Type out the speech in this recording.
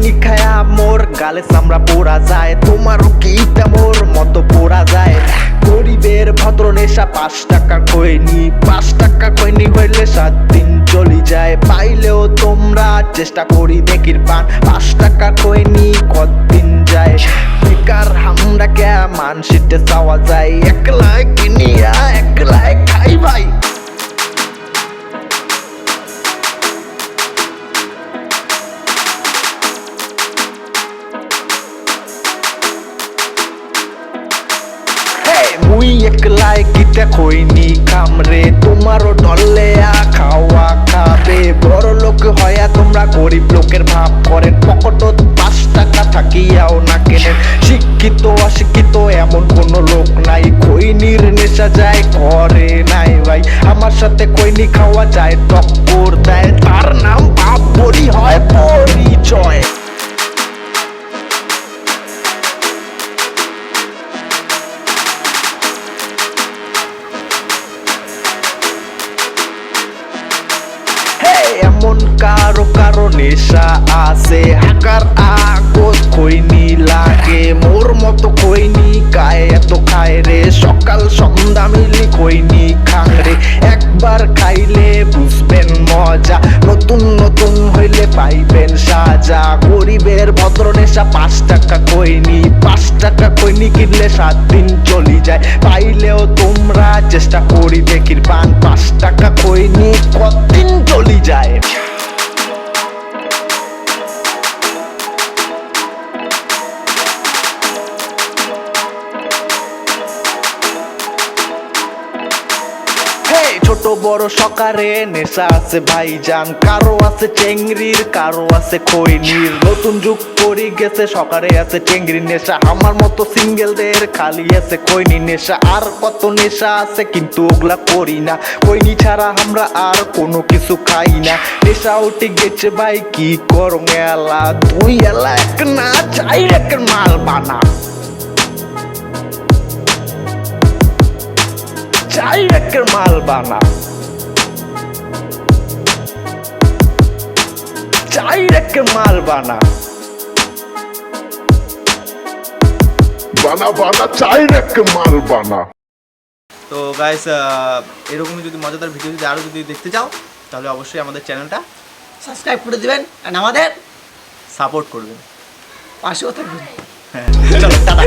খৈনি খায়া মোর গালে চামড়া পোড়া যায়, তোমারও কি মোর মতো পোড়া যায়। গরিবের ভদ্র নেশা 5 টাকা খৈনি, 5 টাকা খৈনি হইলে 7 দিন চলি যায়। পাইলেও তোমরা চেষ্টা করি দেখির পান, 5 টাকা খৈনি কতদিন যায়। বেকার হামরা কে মানসিতে চাওয়া যায়, একলাই কিনিয়া একলাই খাই ভাই। মুই একলাই কিতে খৈনি খামরে, তোমারও ডলে খাওয়া খাবে। বড় লোক হয়া তোমরা গরিব লোকের ভাব করেন, পকেটত 5 টাকা থাকিয়াও না কেনেন। শিক্ষিত অশিক্ষিত এমন কোন লোক নাই, খৈনির নেশা যায় করে নাই ভাই। আমার সাথে খৈনি খাওয়া যায় টক্কর দেয়, তার নাম বাপ বড়ি হয় পরিচয়। এমন কারো কারো নেশা আছে, হাকার আগত খৈনি লাগে। মোর মতো খৈনি গায়ে এত খায় রে, সকাল সন্ধ্যা মিলি খৈনি খাং রে। একবার খাইলে বুঝবেন মজা, নতুন নতুন হইলে পাইবেন সাজা। গরিবের ভদ্র নেশা 5 টাকা খৈনি, 5 টাকা খৈনি কিনলে 7 দিন চলি যায়। পাইলেও তোমরা চেষ্টা করি দেখির পান, 5 টাকা খৈনি কতদিন চলি যায়। ছোট বড় সকারে নেশা আছে ভাইজান, কারো আছে চেংড়ির কারো আছে খৈনির। নতুন যুগ পড়ি গেছে সকারে আছে চেংড়ির নেশা, আমার মতো সিঙ্গেলদের খালি আছে খৈনি নেশা। আর কত নেশা আছে কিন্তু ওগুলা করি না, খৈনি ছাড়া আমরা আর কোনো কিছু খাই না। নেশা উঠে গেছে ভাই কি করো এলা, 2 এলা এক না 4 একের মাল বানা, 4 একের মাল বানা, 4 একের মাল বানা, বানা বানা 4 একের মাল বানা। তো গাইস, এরকমই যদি মজাদার ভিডিও যদি আরও যদি দেখতে চাও তাহলে অবশ্যই আমাদের চ্যানেলটা সাবস্ক্রাইব করে দিবেন আর আমাদের সাপোর্ট করবেন, পাশেও থাকবেন। হ্যাঁ চলো টাটা।